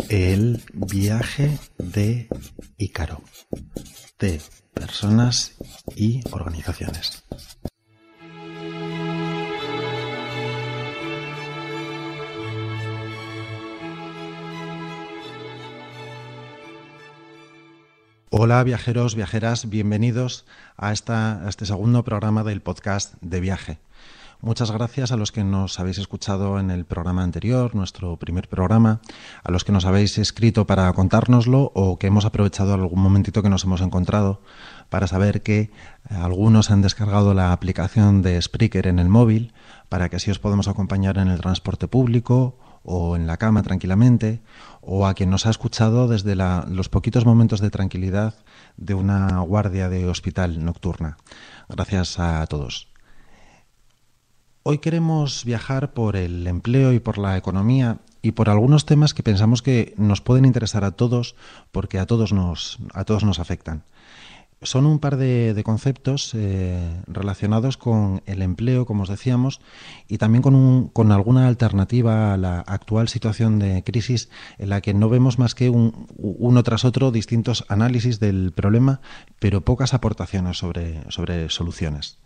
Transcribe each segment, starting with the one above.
El viaje de Ícaro, de personas y organizaciones. Hola viajeros, viajeras, bienvenidos a este segundo programa del podcast de viaje. Muchas gracias a los que nos habéis escuchado en el programa anterior, nuestro primer programa, a los que nos habéis escrito para contárnoslo o que hemos aprovechado algún momentito que nos hemos encontrado para saber que algunos han descargado la aplicación de Spreaker en el móvil para que así os podamos acompañar en el transporte público o en la cama tranquilamente, o a quien nos ha escuchado desde los poquitos momentos de tranquilidad de una guardia de hospital nocturna. Gracias a todos. Hoy queremos viajar por el empleo y por la economía y por algunos temas que pensamos que nos pueden interesar a todos porque a todos nos afectan. Son un par de conceptos relacionados con el empleo, como os decíamos, y también con alguna alternativa a la actual situación de crisis en la que no vemos más que uno tras otro distintos análisis del problema, pero pocas aportaciones sobre soluciones.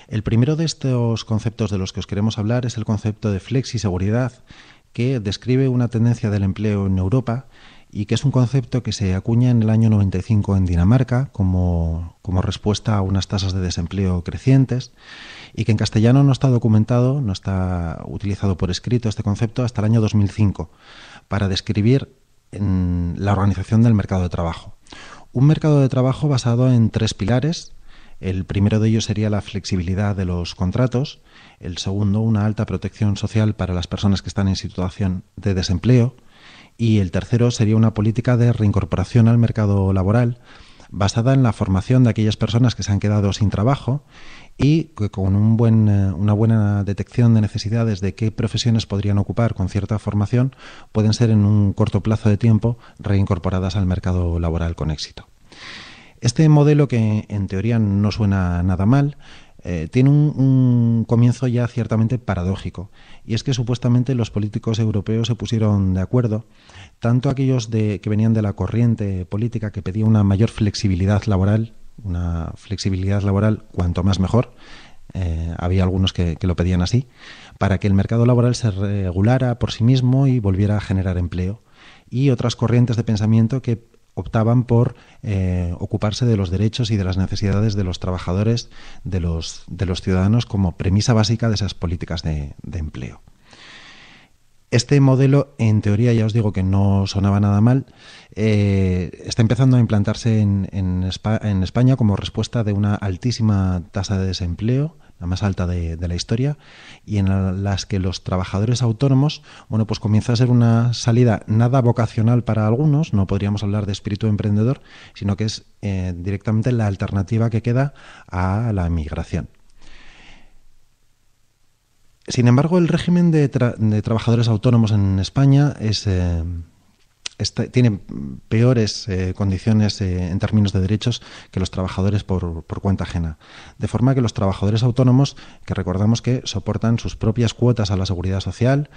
El primero de estos conceptos de los que os queremos hablar es el concepto de flexiseguridad, que describe una tendencia del empleo en Europa y que es un concepto que se acuña en el año 95 en Dinamarca como respuesta a unas tasas de desempleo crecientes y que en castellano no está documentado, no está utilizado por escrito este concepto hasta el año 2005 para describir la organización del mercado de trabajo. Un mercado de trabajo basado en tres pilares. El primero de ellos sería la flexibilidad de los contratos, el segundo una alta protección social para las personas que están en situación de desempleo y el tercero sería una política de reincorporación al mercado laboral basada en la formación de aquellas personas que se han quedado sin trabajo y que con una buena detección de necesidades de qué profesiones podrían ocupar con cierta formación pueden ser en un corto plazo de tiempo reincorporadas al mercado laboral con éxito. Este modelo, que en teoría no suena nada mal, tiene un comienzo ya ciertamente paradójico, y es que supuestamente los políticos europeos se pusieron de acuerdo, tanto aquellos que venían de la corriente política que pedía una mayor flexibilidad laboral cuanto más mejor, había algunos que lo pedían así, para que el mercado laboral se regulara por sí mismo y volviera a generar empleo, y otras corrientes de pensamiento que optaban por ocuparse de los derechos y de las necesidades de los trabajadores, de los ciudadanos, como premisa básica de esas políticas de empleo. Este modelo, en teoría, ya os digo que no sonaba nada mal, está empezando a implantarse en España como respuesta de una altísima tasa de desempleo, la más alta de la historia, y en las que los trabajadores autónomos, pues comienza a ser una salida nada vocacional para algunos, no podríamos hablar de espíritu emprendedor, sino que es directamente la alternativa que queda a la migración. Sin embargo, el régimen de trabajadores autónomos en España tiene peores condiciones en términos de derechos que los trabajadores por cuenta ajena. De forma que los trabajadores autónomos, que recordamos que soportan sus propias cuotas a la seguridad social,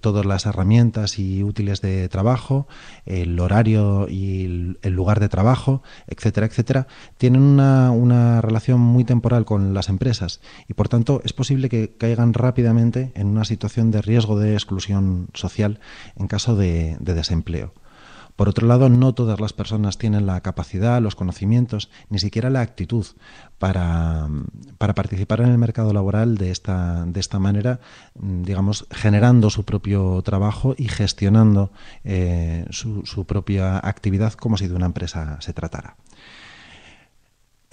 todas las herramientas y útiles de trabajo, el horario y el lugar de trabajo, etcétera, etcétera, tienen una relación muy temporal con las empresas y, por tanto, es posible que caigan rápidamente en una situación de riesgo de exclusión social en caso de desempleo. Por otro lado, no todas las personas tienen la capacidad, los conocimientos, ni siquiera la actitud para participar en el mercado laboral de esta manera, digamos, generando su propio trabajo y gestionando su propia actividad como si de una empresa se tratara.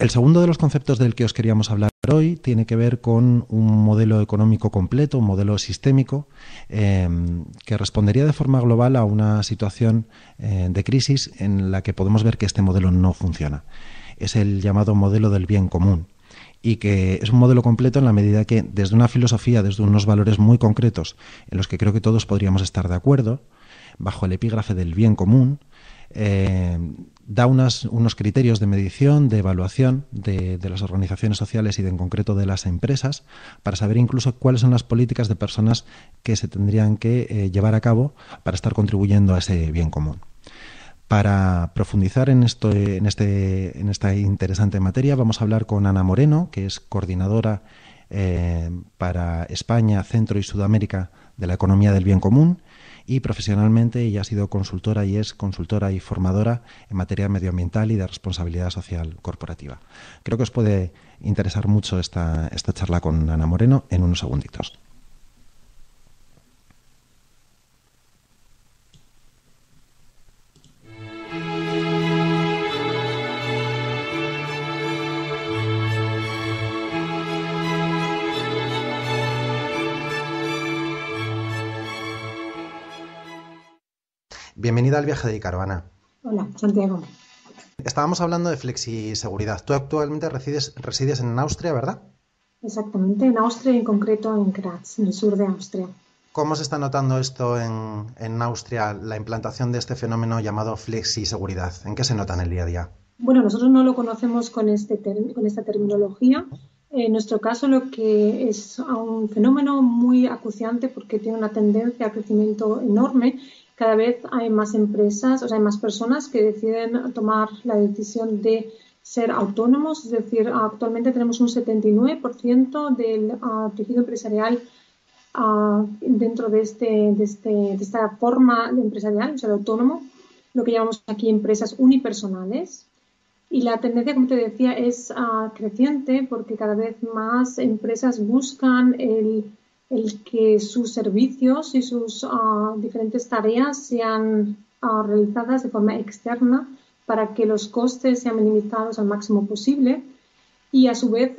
El segundo de los conceptos del que os queríamos hablar hoy tiene que ver con un modelo económico completo, un modelo sistémico, que respondería de forma global a una situación de crisis en la que podemos ver que este modelo no funciona. Es el llamado modelo del bien común, y que es un modelo completo en la medida que desde una filosofía, desde unos valores muy concretos en los que creo que todos podríamos estar de acuerdo, bajo el epígrafe del bien común, Da unos criterios de medición, de evaluación de las organizaciones sociales y en concreto de las empresas, para saber incluso cuáles son las políticas de personas que se tendrían que llevar a cabo para estar contribuyendo a ese bien común. Para profundizar en esta interesante materia, vamos a hablar con Ana Moreno, que es coordinadora para España, Centro y Sudamérica de la Economía del Bien Común, y profesionalmente ella ha sido consultora y es consultora y formadora en materia medioambiental y de responsabilidad social corporativa. Creo que os puede interesar mucho esta charla con Ana Moreno en unos segunditos. Bienvenida al viaje de Ícaro, Ana. Hola, Santiago. Estábamos hablando de flexiseguridad. Tú actualmente resides en Austria, ¿verdad? Exactamente, en Austria, en concreto en Graz, en el sur de Austria. ¿Cómo se está notando esto en Austria, la implantación de este fenómeno llamado flexiseguridad? ¿En qué se nota en el día a día? Bueno, nosotros no lo conocemos con esta terminología. En nuestro caso, lo que es un fenómeno muy acuciante porque tiene una tendencia a crecimiento enorme. Cada vez hay más empresas, o sea, hay más personas que deciden tomar la decisión de ser autónomos, es decir, actualmente tenemos un 79% del tejido empresarial dentro de esta forma empresarial, o sea, el autónomo, lo que llamamos aquí empresas unipersonales. Y la tendencia, como te decía, es creciente porque cada vez más empresas buscan el que sus servicios y sus diferentes tareas sean realizadas de forma externa para que los costes sean minimizados al máximo posible y a su vez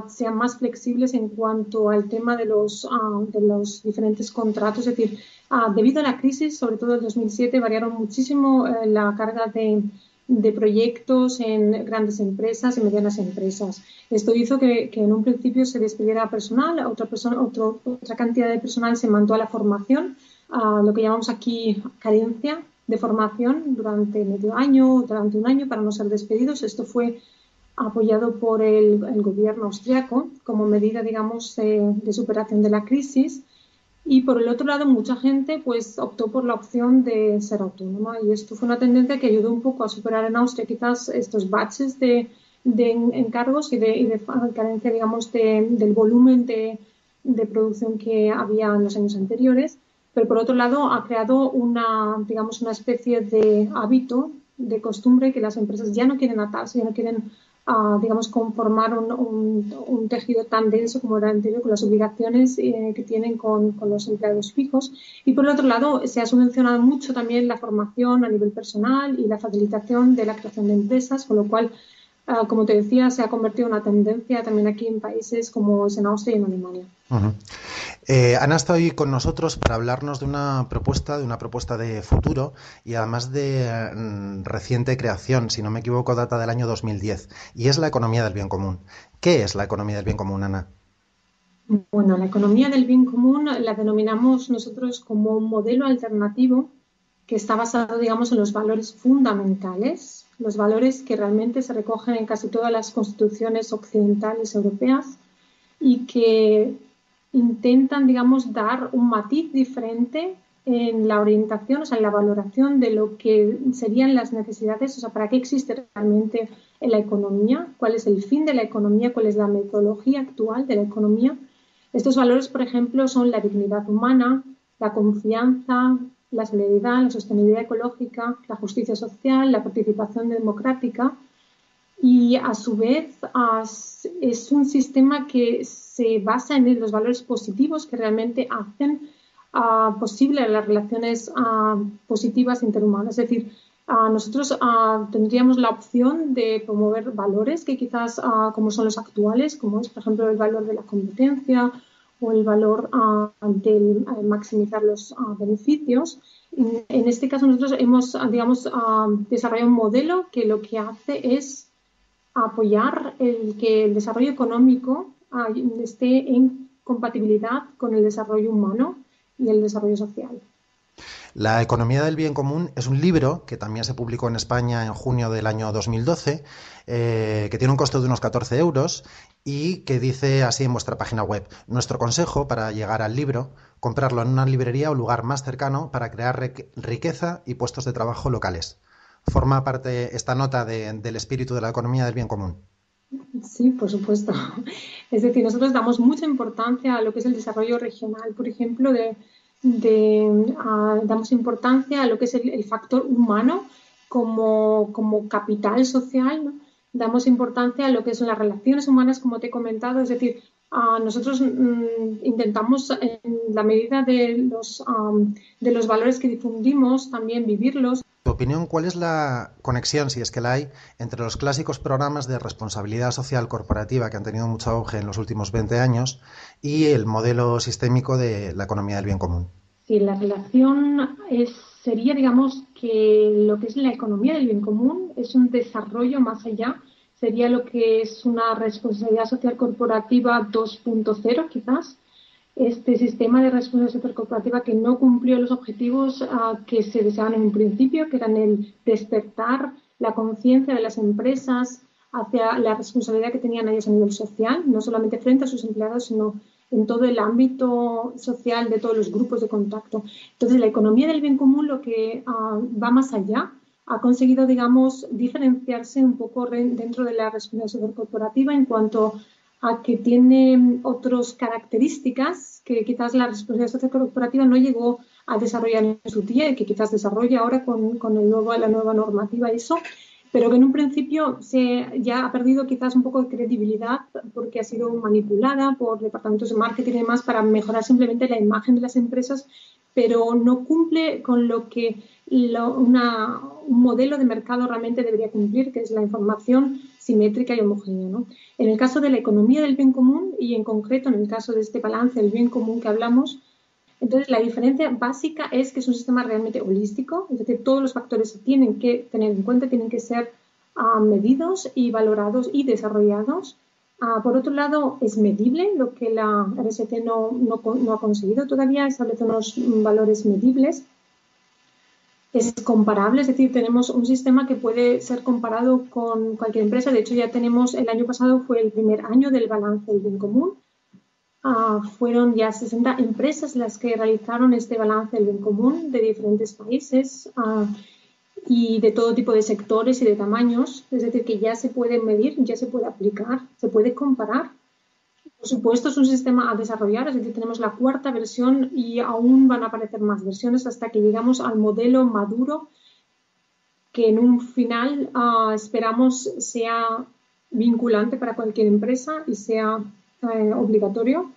sean más flexibles en cuanto al tema de los diferentes contratos. Es decir, debido a la crisis, sobre todo el 2007, variaron muchísimo la carga de proyectos en grandes empresas y medianas empresas. Esto hizo que en un principio se despidiera personal, otra cantidad de personal se mandó a la formación, lo que llamamos aquí carencia de formación durante medio año, durante un año para no ser despedidos. Esto fue apoyado por el gobierno austriaco como medida, digamos, de superación de la crisis. Y por el otro lado, mucha gente pues optó por la opción de ser autónoma y esto fue una tendencia que ayudó un poco a superar en Austria quizás estos baches de encargos y de carencia, digamos, del volumen de producción que había en los años anteriores. Pero por otro lado, ha creado digamos, una especie de hábito, de costumbre que las empresas ya no quieren atarse, ya no quieren digamos, conformar un tejido tan denso como era anterior, con las obligaciones que tienen con los empleados fijos. Y por el otro lado, se ha subvencionado mucho también la formación a nivel personal y la facilitación de la creación de empresas, con lo cual, como te decía, se ha convertido en una tendencia también aquí en países como es en Austria y en Alemania. Uh-huh. Ana está hoy con nosotros para hablarnos de una propuesta de futuro y además de reciente creación, si no me equivoco, data del año 2010, y es la economía del bien común. ¿Qué es la economía del bien común, Ana? Bueno, la economía del bien común la denominamos nosotros como un modelo alternativo que está basado, digamos, en los valores fundamentales, los valores que realmente se recogen en casi todas las constituciones occidentales europeas y que intentan, digamos, dar un matiz diferente en la orientación, o sea, en la valoración de lo que serían las necesidades, o sea, para qué existe realmente en la economía, cuál es el fin de la economía, cuál es la metodología actual de la economía. Estos valores, por ejemplo, son la dignidad humana, la confianza, la solidaridad, la sostenibilidad ecológica, la justicia social, la participación democrática. Y a su vez es un sistema que se basa en los valores positivos que realmente hacen posible las relaciones positivas interhumanas. Es decir, nosotros tendríamos la opción de promover valores que quizás, como son los actuales, como es, por ejemplo, el valor de la competencia o el valor de maximizar los beneficios. En este caso, nosotros hemos, digamos, desarrollado un modelo que lo que hace es apoyar que el desarrollo económico esté en compatibilidad con el desarrollo humano y el desarrollo social. La economía del bien común es un libro que también se publicó en España en junio del año 2012, que tiene un costo de unos 14 euros y que dice así en vuestra página web: nuestro consejo para llegar al libro, comprarlo en una librería o lugar más cercano para crear riqueza y puestos de trabajo locales. ¿Forma parte esta nota del espíritu de la economía del bien común? Sí, por supuesto. Es decir, nosotros damos mucha importancia a lo que es el desarrollo regional, por ejemplo, damos importancia a lo que es el factor humano como capital social, ¿no? Damos importancia a lo que son las relaciones humanas, como te he comentado, es decir, nosotros intentamos, en la medida de los valores que difundimos, también vivirlos. Tu opinión, ¿cuál es la conexión, si es que la hay, entre los clásicos programas de responsabilidad social corporativa que han tenido mucho auge en los últimos 20 años y el modelo sistémico de la economía del bien común? Sí, la relación sería, digamos, que lo que es la economía del bien común es un desarrollo más allá, sería lo que es una responsabilidad social corporativa 2.0, quizás. Este sistema de responsabilidad social corporativa que no cumplió los objetivos que se deseaban en un principio, que eran el despertar la conciencia de las empresas hacia la responsabilidad que tenían ellos a nivel social, no solamente frente a sus empleados, sino en todo el ámbito social de todos los grupos de contacto. Entonces, la economía del bien común lo que va más allá, ha conseguido, digamos, diferenciarse un poco dentro de la responsabilidad corporativa en cuanto a que tiene otras características que quizás la responsabilidad social corporativa no llegó a desarrollar en su día y que quizás desarrolla ahora con la nueva normativa eso, pero que en un principio ya ha perdido quizás un poco de credibilidad porque ha sido manipulada por departamentos de marketing y demás para mejorar simplemente la imagen de las empresas, pero no cumple con lo que un modelo de mercado realmente debería cumplir, que es la información simétrica y homogénea, ¿no? En el caso de la economía del bien común y en concreto en el caso de este balance del bien común que hablamos, entonces la diferencia básica es que es un sistema realmente holístico, es decir, todos los factores se tienen que tener en cuenta, tienen que ser medidos y valorados y desarrollados. Por otro lado, es medible, lo que la RSC no ha conseguido todavía, establece unos valores medibles. Es comparable, es decir, tenemos un sistema que puede ser comparado con cualquier empresa. De hecho, ya tenemos, el año pasado fue el primer año del balance del bien común. Fueron ya 60 empresas las que realizaron este balance del bien común de diferentes países y de todo tipo de sectores y de tamaños. Es decir, que ya se puede medir, ya se puede aplicar, se puede comparar. Por supuesto, es un sistema a desarrollar, es decir, tenemos la cuarta versión y aún van a aparecer más versiones hasta que llegamos al modelo maduro que en un final esperamos sea vinculante para cualquier empresa y sea obligatorio.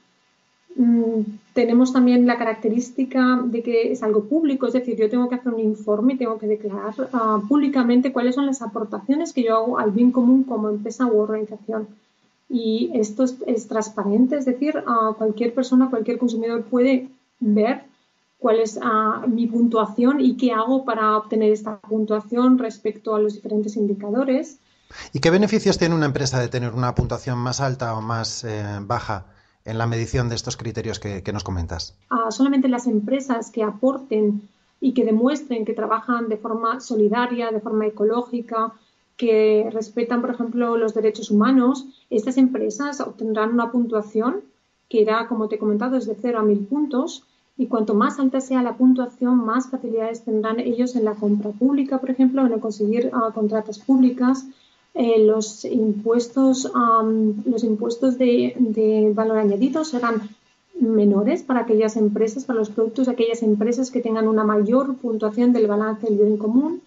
Tenemos también la característica de que es algo público, es decir, yo tengo que hacer un informe y tengo que declarar públicamente cuáles son las aportaciones que yo hago al bien común como empresa u organización. Y esto es transparente, es decir, cualquier persona, cualquier consumidor puede ver cuál es mi puntuación y qué hago para obtener esta puntuación respecto a los diferentes indicadores. ¿Y qué beneficios tiene una empresa de tener una puntuación más alta o más baja en la medición de estos criterios que nos comentas? Solamente las empresas que aporten y que demuestren que trabajan de forma solidaria, de forma ecológica, que respetan, por ejemplo, los derechos humanos, estas empresas obtendrán una puntuación que irá, como te he comentado, desde 0 a 1000 puntos. Y cuanto más alta sea la puntuación, más facilidades tendrán ellos en la compra pública, por ejemplo, en conseguir contratas públicas. Los impuestos de valor añadido serán menores para aquellas empresas, para los productos de aquellas empresas que tengan una mayor puntuación del balance del bien común.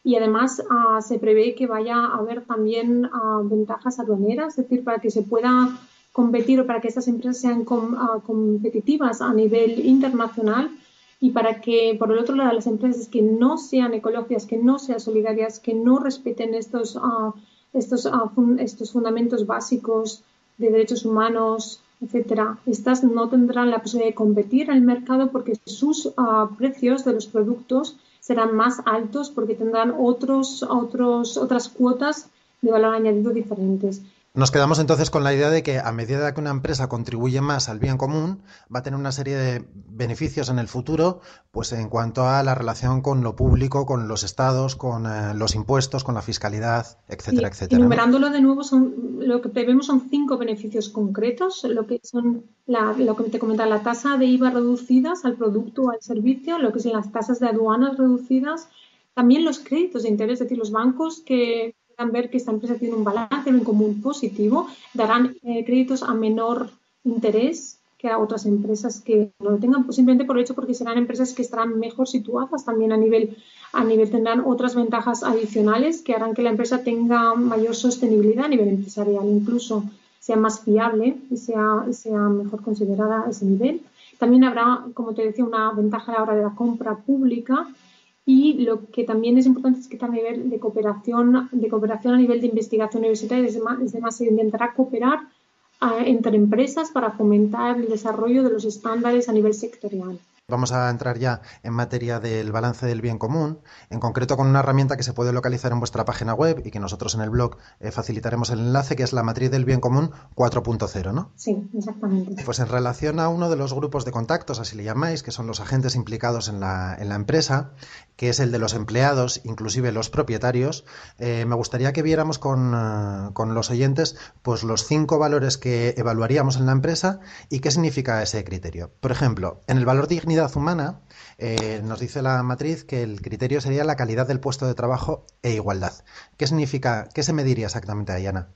Y además se prevé que vaya a haber también ventajas aduaneras, es decir, para que se pueda competir o para que estas empresas sean competitivas a nivel internacional y para que, por el otro lado, las empresas que no sean ecológicas, que no sean solidarias, que no respeten estos fundamentos básicos de derechos humanos, etcétera, estas no tendrán la posibilidad de competir en el mercado porque sus precios de los productos serán más altos porque tendrán otras cuotas de valor añadido diferentes. Nos quedamos entonces con la idea de que a medida que una empresa contribuye más al bien común, va a tener una serie de beneficios en el futuro, pues en cuanto a la relación con lo público, con los estados, con los impuestos, con la fiscalidad, etcétera, Y etcétera, ¿no? enumerándolo de nuevo, lo que prevemos son 5 beneficios concretos, lo que son lo que te comentaba, la tasa de IVA reducidas al producto o al servicio, lo que son las tasas de aduanas reducidas, también los créditos de interés, es decir, los bancos que puedan ver que esta empresa tiene un balance en común positivo, darán créditos a menor interés que a otras empresas que no lo tengan, pues simplemente por el hecho porque serán empresas que estarán mejor situadas también a nivel tendrán otras ventajas adicionales que harán que la empresa tenga mayor sostenibilidad a nivel empresarial, incluso sea más fiable y sea mejor considerada a ese nivel. También habrá, como te decía, una ventaja a la hora de la compra pública y lo que también es importante es que a nivel de cooperación a nivel de investigación universitaria, desde más se intentará cooperar entre empresas para fomentar el desarrollo de los estándares a nivel sectorial. Vamos a entrar ya en materia del balance del bien común, en concreto con una herramienta que se puede localizar en vuestra página web y que nosotros en el blog facilitaremos el enlace, que es la matriz del bien común 4.0, ¿no? Sí, exactamente. Pues en relación a uno de los grupos de contactos, así le llamáis, que son los agentes implicados en la empresa, que es el de los empleados, inclusive los propietarios, me gustaría que viéramos con los oyentes pues los 5 valores que evaluaríamos en la empresa y qué significa ese criterio. Por ejemplo, en el valor dignidad humana, nos dice la matriz que el criterio sería la calidad del puesto de trabajo e igualdad. ¿Qué significa, qué se mediría exactamente ahí, Ana?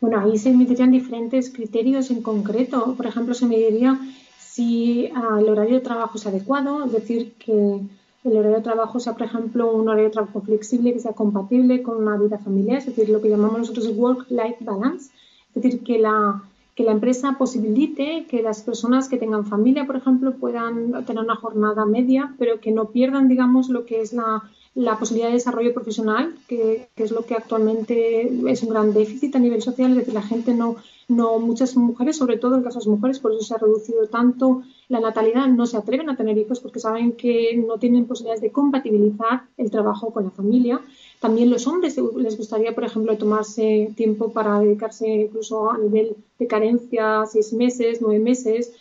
Bueno, ahí se medirían diferentes criterios en concreto. Por ejemplo, se mediría si el horario de trabajo es adecuado, es decir, que el horario de trabajo sea, por ejemplo, un horario de trabajo flexible que sea compatible con una vida familiar, es decir, lo que llamamos nosotros work-life balance, es decir, que la empresa posibilite que las personas que tengan familia, por ejemplo, puedan tener una jornada media, pero que no pierdan, digamos, lo que es la posibilidad de desarrollo profesional, que es lo que actualmente es un gran déficit a nivel social, es decir, la gente muchas mujeres, sobre todo en caso de mujeres, por eso se ha reducido tanto la natalidad, no se atreven a tener hijos porque saben que no tienen posibilidades de compatibilizar el trabajo con la familia. También los hombres les gustaría, por ejemplo, tomarse tiempo para dedicarse incluso a nivel de carencia, 6 meses, 9 meses,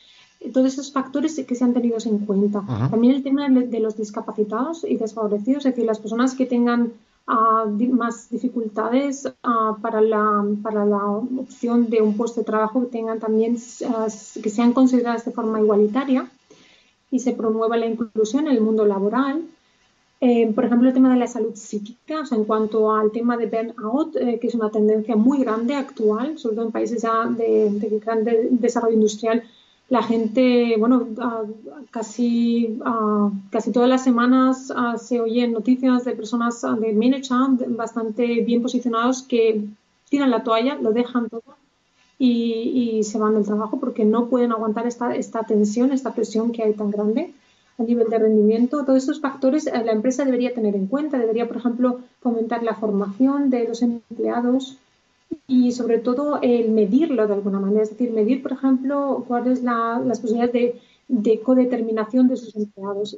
todos esos factores que se han tenido en cuenta. Uh -huh. También el tema de los discapacitados y desfavorecidos, es decir, las personas que tengan más dificultades para la opción de un puesto de trabajo que tengan también que sean consideradas de forma igualitaria y se promueva la inclusión en el mundo laboral. Por ejemplo, el tema de la salud psíquica, o sea, en cuanto al tema de burnout, que es una tendencia muy grande actual, sobre todo en países ya de gran desarrollo industrial, la gente, bueno, casi todas las semanas se oyen noticias de personas de management bastante bien posicionados que tiran la toalla, lo dejan todo y se van del trabajo porque no pueden aguantar esta tensión, esta presión que hay tan grande a nivel de rendimiento. Todos estos factores la empresa debería tener en cuenta, debería, por ejemplo, fomentar la formación de los empleados y sobre todo el medirlo de alguna manera, es decir, medir, por ejemplo, cuáles las posibilidades de codeterminación de sus empleados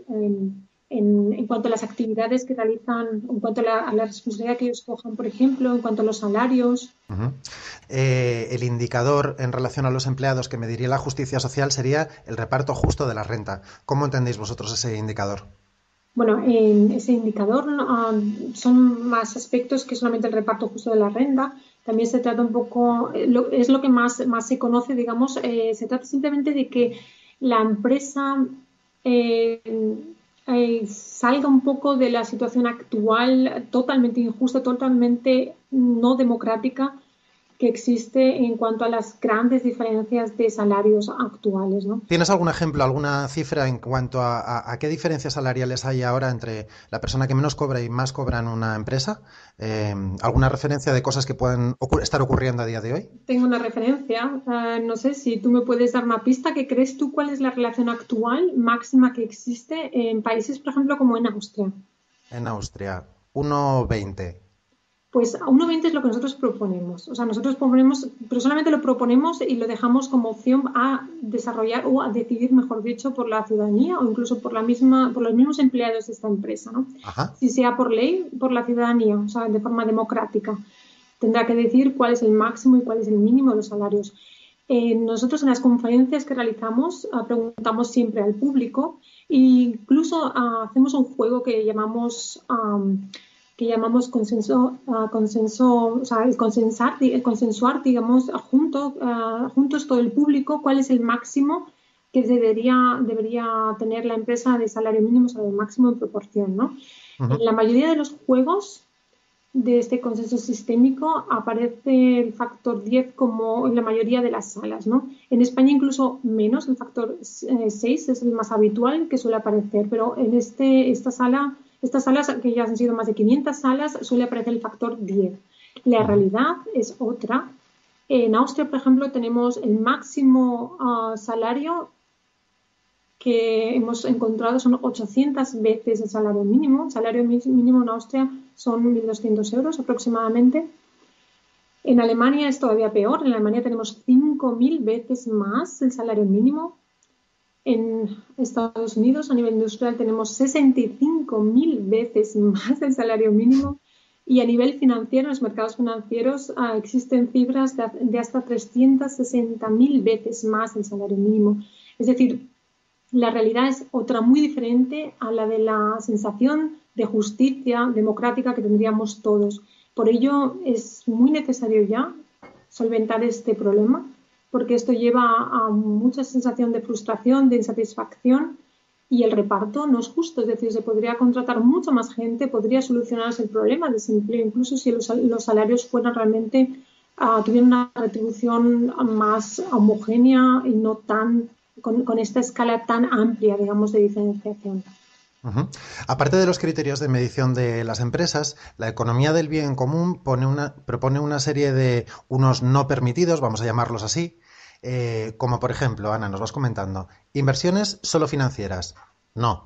en cuanto a las actividades que realizan, en cuanto a la responsabilidad que ellos cojan, por ejemplo, en cuanto a los salarios. Uh -huh. El indicador en relación a los empleados que mediría la justicia social sería el reparto justo de la renta. ¿Cómo entendéis vosotros ese indicador? Bueno, en ese indicador son más aspectos que solamente el reparto justo de la renta. También se trata un poco, es lo que más se conoce, digamos, se trata simplemente de que la empresa eh, salga un poco de la situación actual totalmente injusta, totalmente no democrática que existe en cuanto a las grandes diferencias de salarios actuales, ¿no? ¿Tienes algún ejemplo, alguna cifra en cuanto a qué diferencias salariales hay ahora entre la persona que menos cobra y más cobra en una empresa? ¿Alguna referencia de cosas que puedan estar ocurriendo a día de hoy? Tengo una referencia, no sé si tú me puedes dar una pista. ¿Qué crees tú cuál es la relación actual máxima que existe en países, por ejemplo, como en Austria? En Austria, 1,20. Pues a 1,20 es lo que nosotros proponemos. O sea, nosotros proponemos, pero solamente lo proponemos y lo dejamos como opción a desarrollar o a decidir, mejor dicho, por la ciudadanía o incluso por los mismos empleados de esta empresa, ¿no? Ajá. Si sea por ley, por la ciudadanía, o sea, de forma democrática. tendrá que decir cuál es el máximo y cuál es el mínimo de los salarios. Nosotros en las conferencias que realizamos preguntamos siempre al público e incluso hacemos un juego que llamamos consenso, o sea, el consensuar, digamos, juntos todo el público cuál es el máximo que debería tener la empresa de salario mínimo, salario máximo en proporción, ¿no? En la mayoría de los juegos de este consenso sistémico aparece el factor 10 como en la mayoría de las salas, ¿no? En España incluso menos, el factor 6 es el más habitual que suele aparecer, pero en estas salas, que ya han sido más de 500 salas, suele aparecer el factor 10. La realidad es otra. En Austria, por ejemplo, tenemos el máximo salario que hemos encontrado son 800 veces el salario mínimo. El salario mínimo en Austria son 1.200 euros aproximadamente. En Alemania es todavía peor. En Alemania tenemos 5.000 veces más el salario mínimo. En Estados Unidos, a nivel industrial, tenemos 65.000 veces más el salario mínimo. Y a nivel financiero, en los mercados financieros, existen cifras de hasta 360.000 veces más el salario mínimo. Es decir, la realidad es otra muy diferente a la de la sensación de justicia democrática que tendríamos todos. Por ello, es muy necesario ya solventar este problema, porque esto lleva a mucha sensación de frustración, de insatisfacción, y el reparto no es justo. Es decir, se podría contratar mucha más gente, podría solucionarse el problema del desempleo, incluso si los salarios fueran realmente, tuvieran una retribución más homogénea y no tan con esta escala tan amplia, digamos, de diferenciación. Aparte de los criterios de medición de las empresas, la economía del bien común propone una serie de unos no permitidos, vamos a llamarlos así, como por ejemplo, Ana, nos vas comentando, inversiones solo financieras. No.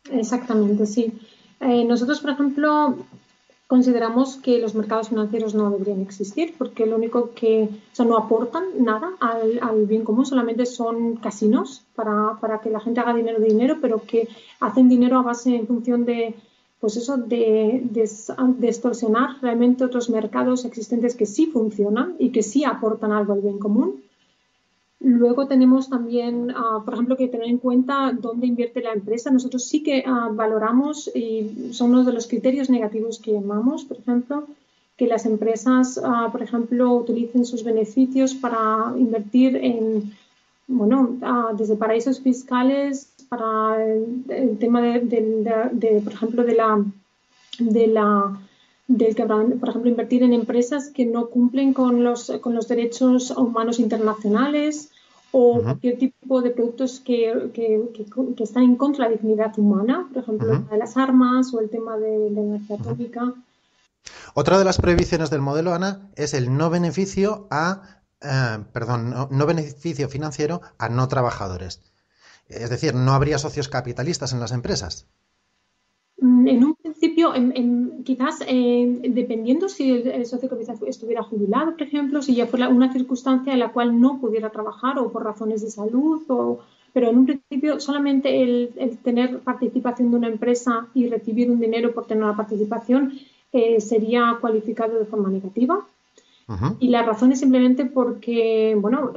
Exactamente, sí. Nosotros, por ejemplo, consideramos que los mercados financieros no deberían existir porque lo único que, o sea, no aportan nada al bien común, solamente son casinos para que la gente haga dinero, pero que hacen dinero a base en función de, pues eso, de extorsionar realmente otros mercados existentes que sí funcionan y que sí aportan algo al bien común. Luego tenemos también, por ejemplo, que tener en cuenta dónde invierte la empresa. Nosotros sí que valoramos, y son uno de los criterios negativos que llamamos, por ejemplo, que las empresas, por ejemplo, utilicen sus beneficios para invertir en, bueno, desde paraísos fiscales para el tema por ejemplo, por ejemplo, invertir en empresas que no cumplen con los derechos humanos internacionales o cualquier tipo de productos que están en contra de la dignidad humana, por ejemplo, el tema de las armas o el tema de la energía atómica. Otra de las prohibiciones del modelo, Ana, es el no beneficio no beneficio financiero a no trabajadores. Es decir, no habría socios capitalistas en las empresas. En un principio, quizás dependiendo si el socio capital estuviera jubilado, por ejemplo, si ya fuera una circunstancia en la cual no pudiera trabajar o por razones de salud, pero en un principio solamente el tener participación de una empresa y recibir un dinero por tener una participación sería cualificado de forma negativa. Y la razón es simplemente porque, bueno,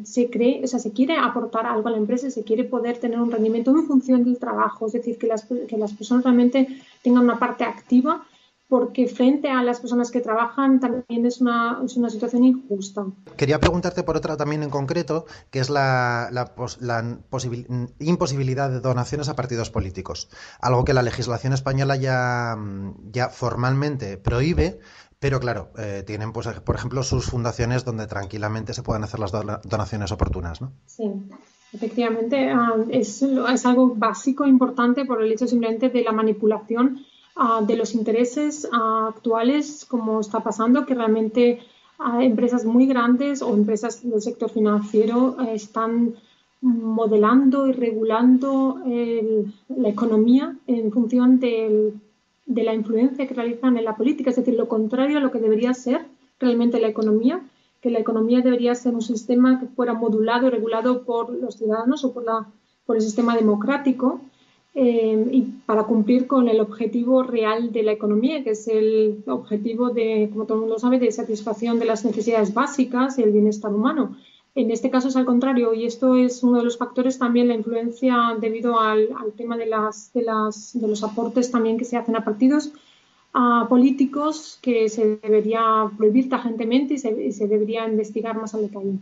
se quiere aportar algo a la empresa, se quiere poder tener un rendimiento en función del trabajo, es decir, que las personas realmente tengan una parte activa, porque frente a las personas que trabajan también es una situación injusta. Quería preguntarte por otra también en concreto, que es la imposibilidad de donaciones a partidos políticos, algo que la legislación española ya formalmente prohíbe. Pero claro, tienen, pues, por ejemplo, sus fundaciones donde tranquilamente se puedan hacer las donaciones oportunas, ¿no? Sí, efectivamente, es algo básico, importante por el hecho simplemente de la manipulación de los intereses actuales, como está pasando, que realmente empresas muy grandes o empresas del sector financiero están modelando y regulando la economía en función de la influencia que realizan en la política, es decir, lo contrario a lo que debería ser realmente la economía, que la economía debería ser un sistema que fuera modulado y regulado por los ciudadanos o por el sistema democrático. y para cumplir con el objetivo real de la economía, que es el objetivo de, como todo el mundo sabe, de satisfacción de las necesidades básicas y el bienestar humano. En este caso es al contrario, y esto es uno de los factores también, la influencia debido al tema de los aportes también que se hacen a partidos políticos, que se debería prohibir tajantemente y se debería investigar más al detalle.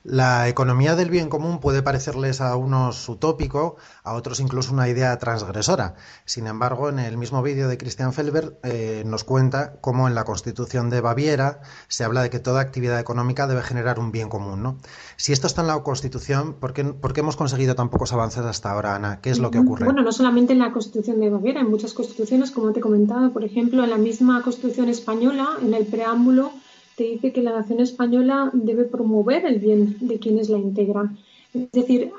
La economía del bien común puede parecerles a unos utópico, a otros incluso una idea transgresora. Sin embargo, en el mismo vídeo de Christian Felber nos cuenta cómo en la Constitución de Baviera se habla de que toda actividad económica debe generar un bien común, ¿no? Si esto está en la Constitución, ¿por qué hemos conseguido tan pocos avances hasta ahora, Ana? ¿Qué es lo que ocurre? Bueno, no solamente en la Constitución de Baviera, en muchas constituciones, como te he comentado, por ejemplo, en la misma Constitución española, en el preámbulo, te dice que la nación española debe promover el bien de quienes la integran. Es decir,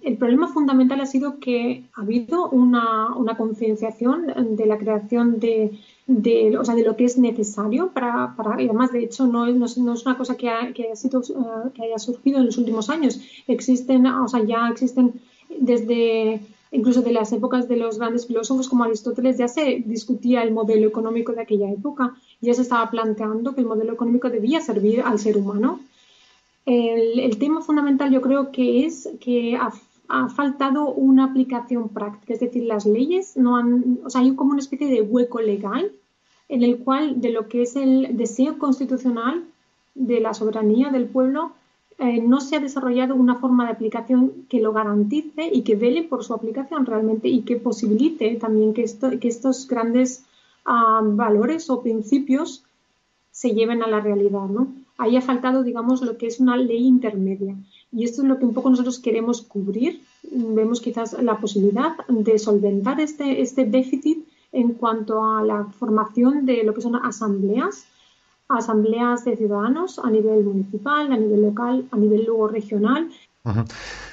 el problema fundamental ha sido que ha habido una concienciación de la creación de lo que es necesario para y además, de hecho, no es una cosa que haya surgido en los últimos años. Ya existen desde incluso de las épocas de los grandes filósofos como Aristóteles, ya se discutía el modelo económico de aquella época, ya se estaba planteando que el modelo económico debía servir al ser humano. El tema fundamental yo creo que es que ha faltado una aplicación práctica, es decir, las leyes no han, hay como una especie de hueco legal en el cual de lo que es el deseo constitucional de la soberanía del pueblo no se ha desarrollado una forma de aplicación que lo garantice y que vele por su aplicación realmente y que posibilite también que estos grandes valores o principios se lleven a la realidad, ¿no? Ahí ha faltado, digamos, lo que es una ley intermedia. Y esto es lo que un poco nosotros queremos cubrir. Vemos quizás la posibilidad de solventar este déficit en cuanto a la formación de lo que son asambleas de ciudadanos a nivel municipal, a nivel local, a nivel luego regional. Uh-huh.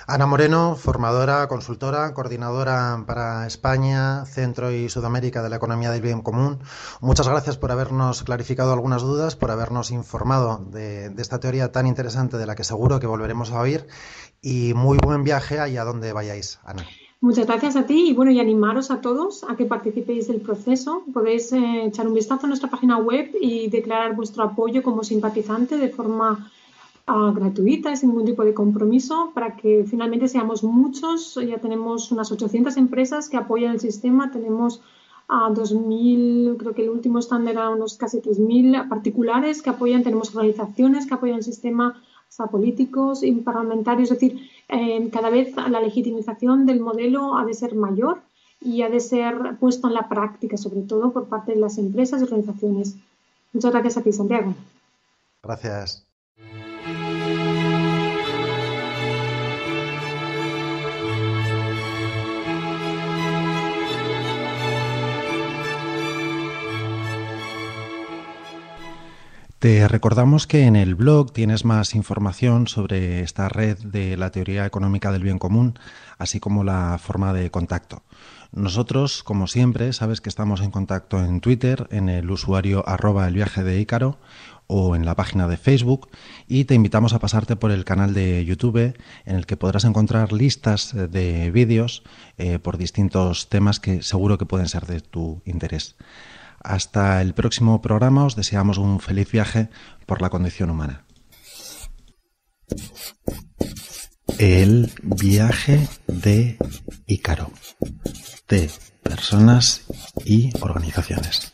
Ana Moreno, formadora, consultora, coordinadora para España, Centro y Sudamérica de la Economía del Bien Común. Muchas gracias por habernos clarificado algunas dudas, por habernos informado de esta teoría tan interesante de la que seguro que volveremos a oír. Y muy buen viaje allá donde vayáis, Ana. Muchas gracias a ti y animaros a todos a que participéis del proceso. Podéis echar un vistazo a nuestra página web y declarar vuestro apoyo como simpatizante de forma gratuita, sin ningún tipo de compromiso, para que finalmente seamos muchos. Ya tenemos unas 800 empresas que apoyan el sistema, tenemos a 2.000, creo que el último estándar era unos casi 3.000 particulares que apoyan, tenemos organizaciones que apoyan el sistema, hasta políticos y parlamentarios. Es decir, cada vez la legitimización del modelo ha de ser mayor y ha de ser puesto en la práctica, sobre todo por parte de las empresas y organizaciones. Muchas gracias a ti, Santiago. Gracias. Te recordamos que en el blog tienes más información sobre esta red de la teoría económica del bien común, así como la forma de contacto. Nosotros, como siempre, sabes que estamos en contacto en Twitter, en el usuario @elviajedeícaro o en la página de Facebook, y te invitamos a pasarte por el canal de YouTube, en el que podrás encontrar listas de vídeos por distintos temas que seguro que pueden ser de tu interés. Hasta el próximo programa, os deseamos un feliz viaje por la condición humana. El viaje de Ícaro, de personas y organizaciones.